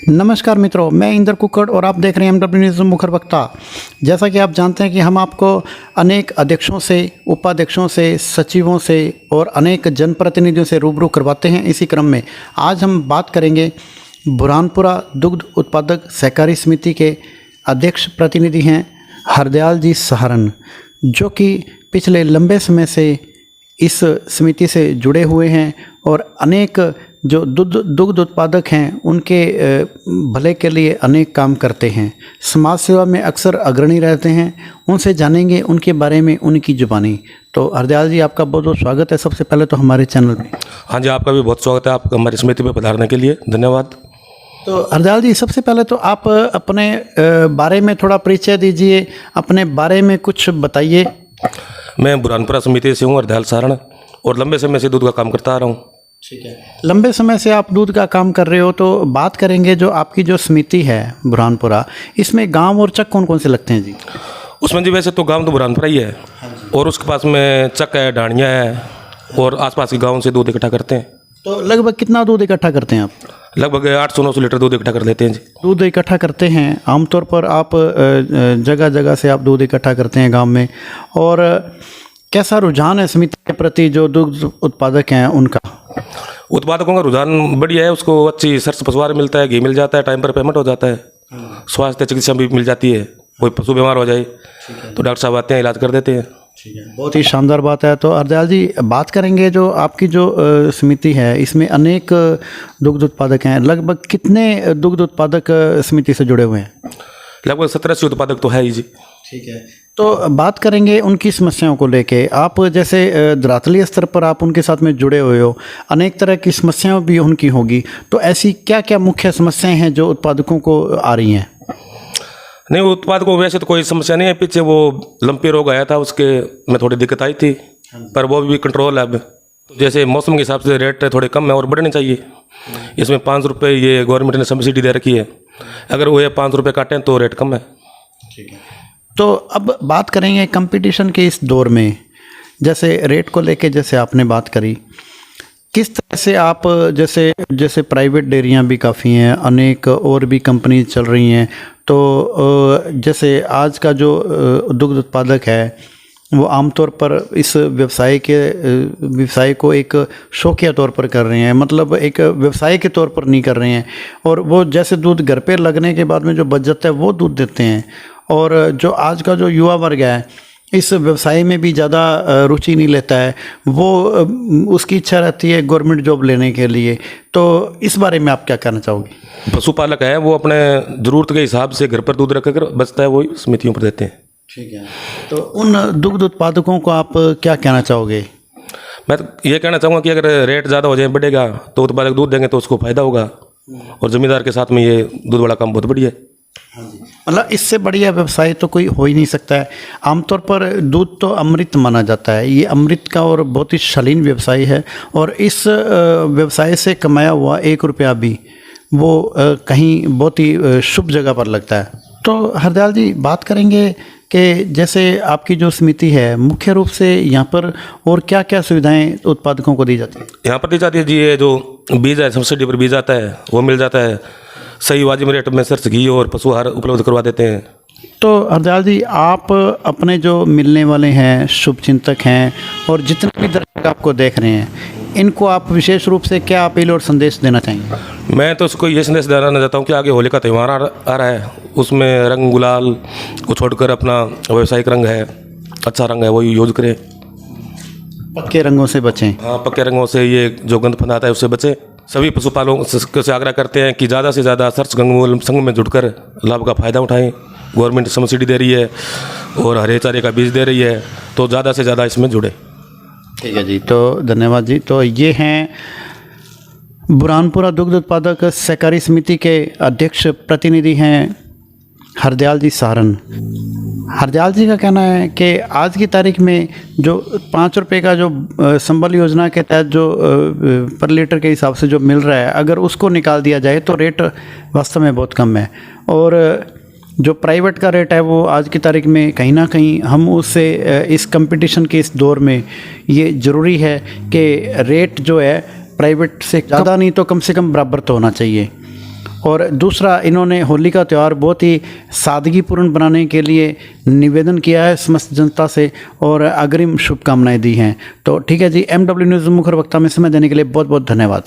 नमस्कार मित्रों, मैं इंदर कुक्कड़ और आप देख रहे हैं एमडब्ल्यू न्यूज़ मुखर वक्ता। जैसा कि आप जानते हैं कि हम आपको अनेक अध्यक्षों से, उपाध्यक्षों से, सचिवों से और अनेक जनप्रतिनिधियों से रूबरू करवाते हैं। इसी क्रम में आज हम बात करेंगे बुरहानपुरा दुग्ध उत्पादक सहकारी समिति के अध्यक्ष प्रतिनिधि हैं हरदयाल जी सहारण, जो कि पिछले लंबे समय से इस समिति से जुड़े हुए हैं और अनेक जो दुग्ध उत्पादक हैं उनके भले के लिए अनेक काम करते हैं। समाज सेवा में अक्सर अग्रणी रहते हैं। उनसे जानेंगे उनके बारे में उनकी जुबानी। तो हरदयाल जी, आपका बहुत बहुत स्वागत है सबसे पहले तो हमारे चैनल पे। हाँ जी, आपका भी बहुत स्वागत है। आप हमारी समिति में पधारने के लिए धन्यवाद। तो हरदयाल जी, सबसे पहले तो आप अपने बारे में थोड़ा परिचय दीजिए, अपने बारे में कुछ बताइए। मैं बुरहानपुरा समिति से हूँ, हरदयाल सहारण, और लंबे समय से दूध का काम करता आ रहा हूँ। ठीक है, लंबे समय से आप दूध का काम कर रहे हो, तो बात करेंगे जो आपकी जो समिति है बुरहानपुरा, इसमें गांव और चक कौन कौन से लगते हैं जी? उसमें जी वैसे तो गांव तो बुरहानपुरा ही है, और उसके पास में चक है, ढाणिया है, और आसपास के गाँव से दूध इकट्ठा करते हैं। तो लगभग कितना दूध इकट्ठा करते हैं आप? लगभग 800-900 लीटर दूध इकट्ठा कर लेते हैं जी। दूध इकट्ठा करते हैं। आमतौर पर आप जगह जगह से आप दूध इकट्ठा करते हैं गांव में, और कैसा रुझान है समिति के प्रति जो दुग्ध उत्पादक हैं उनका? उत्पादकों का रुझान बढ़िया है। उसको अच्छी सरस पशुआहार मिलता है, घी मिल जाता है, टाइम पर पेमेंट हो जाता है, स्वास्थ्य चिकित्सा भी मिल जाती है। कोई पशु बीमार हो जाए तो डॉक्टर साहब आते हैं, इलाज कर देते हैं। ठीक है, बहुत ही शानदार बात है। तो हरदयाल जी, बात करेंगे जो आपकी जो समिति है, इसमें अनेक दुग्ध उत्पादक हैं। लगभग कितने दुग्ध उत्पादक समिति से जुड़े हुए हैं? लगभग 17 उत्पादक तो है ही जी। ठीक है, तो बात करेंगे उनकी समस्याओं को लेके। आप जैसे धरातलीय स्तर पर आप उनके साथ में जुड़े हुए हो, अनेक तरह की समस्याएं भी उनकी होगी, तो ऐसी क्या क्या मुख्य समस्याएं हैं जो उत्पादकों को आ रही हैं? नहीं, उत्पाद को वैसे तो कोई समस्या नहीं है। पीछे वो लंपी रोग आया था, उसके में थोड़ी दिक्कत आई थी, पर वो भी कंट्रोल है अब। तो जैसे मौसम के हिसाब से रेट थोड़े कम है और बढ़ने चाहिए। इसमें 5 रुपये ये गवर्नमेंट ने सब्सिडी दे रखी है, अगर वो 5 रुपये काटें तो रेट कम है। ठीक है, तो अब बात करेंगे कंपटीशन के इस दौर में, जैसे रेट को लेके जैसे आपने बात करी, किस तरह से आप जैसे प्राइवेट डेयरियां भी काफ़ी हैं, अनेक और भी कंपनी चल रही हैं, तो जैसे आज का जो दुग्ध उत्पादक है वो आमतौर पर इस व्यवसाय को एक शौकिया तौर पर कर रहे हैं, मतलब एक व्यवसाय के तौर पर नहीं कर रहे हैं, और वो जैसे दूध घर पे लगने के बाद में जो बच जाता है वो दूध देते हैं। और जो आज का जो युवा वर्ग है इस व्यवसाय में भी ज़्यादा रुचि नहीं लेता है, वो उसकी इच्छा रहती है गवर्नमेंट जॉब लेने के लिए। तो इस बारे में आप क्या कहना चाहोगे? पशुपालक है वो अपने ज़रूरत के हिसाब से घर पर दूध रखकर बचता है, वही समितियों पर देते हैं। ठीक है, तो उन दुग्ध उत्पादकों को आप क्या कहना चाहोगे? मैं तो ये कहना चाहूँगा कि अगर रेट ज़्यादा हो जाए, बढ़ेगा, तो उत्पादक दूध देंगे तो उसको फ़ायदा होगा, और ज़मींदार के साथ में ये दूध वाला काम बहुत बढ़िया है। मतलब इससे बढ़िया व्यवसाय तो कोई हो ही नहीं सकता है। आमतौर पर दूध तो अमृत माना जाता है, ये अमृत का और बहुत ही शालीन व्यवसाय है, और इस व्यवसाय से कमाया हुआ 1 रुपया भी वो कहीं बहुत ही शुभ जगह पर लगता है। तो हरदयाल जी, बात करेंगे कि जैसे आपकी जो समिति है, मुख्य रूप से यहाँ पर और क्या क्या सुविधाएं उत्पादकों को दी जाती है? यहाँ पर दी जाती है जी, ये जो बीज है, सब्सिडी पर बीज आता है वो मिल जाता है, सही वाजिब रेट में सरस घी और पशु आहार उपलब्ध करवा देते हैं। तो हरदयाल जी, आप अपने जो मिलने वाले हैं शुभचिंतक हैं और जितने भी दर्शक आपको देख रहे हैं, इनको आप विशेष रूप से क्या अपील और संदेश देना चाहेंगे? मैं तो उसको ये संदेश देना चाहता हूँ कि आगे होली का त्यौहार आ रहा है, उसमें रंग गुलाल को छोड़कर अपना व्यावसायिक रंग है, अच्छा रंग है, वही यूज करें। पक्के रंगों से बचें। हाँ, पक्के रंगों से, ये जो गंध फंद आता है उससे बचें। सभी पशुपालकों से आग्रह करते हैं कि ज़्यादा से ज़्यादा सरस गंगमूल संघ में जुड़कर लाभ का फ़ायदा उठाएं। गवर्नमेंट सब्सिडी दे रही है और हरे चारे का बीज दे रही है, तो ज़्यादा से ज़्यादा इसमें जुड़े। ठीक है जी, तो धन्यवाद जी। तो ये हैं बुरहानपुरा दुग्ध उत्पादक सहकारी समिति के अध्यक्ष प्रतिनिधि हैं हरदयाल जी सहारण। हरदयाल जी का कहना है कि आज की तारीख में जो 5 रुपये का जो संबल योजना के तहत जो पर लीटर के हिसाब से जो मिल रहा है, अगर उसको निकाल दिया जाए तो रेट वास्तव में बहुत कम है, और जो प्राइवेट का रेट है वो आज की तारीख में कहीं ना कहीं हम उससे इस कंपटीशन के इस दौर में ये ज़रूरी है कि रेट जो है प्राइवेट से ज़्यादा नहीं तो कम से कम बराबर तो होना चाहिए। और दूसरा, इन्होंने होली का त्यौहार बहुत ही सादगीपूर्ण बनाने के लिए निवेदन किया है समस्त जनता से और अग्रिम शुभकामनाएं दी हैं। तो ठीक है जी, MW न्यूज़ मुखर वक्ता में समय देने के लिए बहुत बहुत धन्यवाद।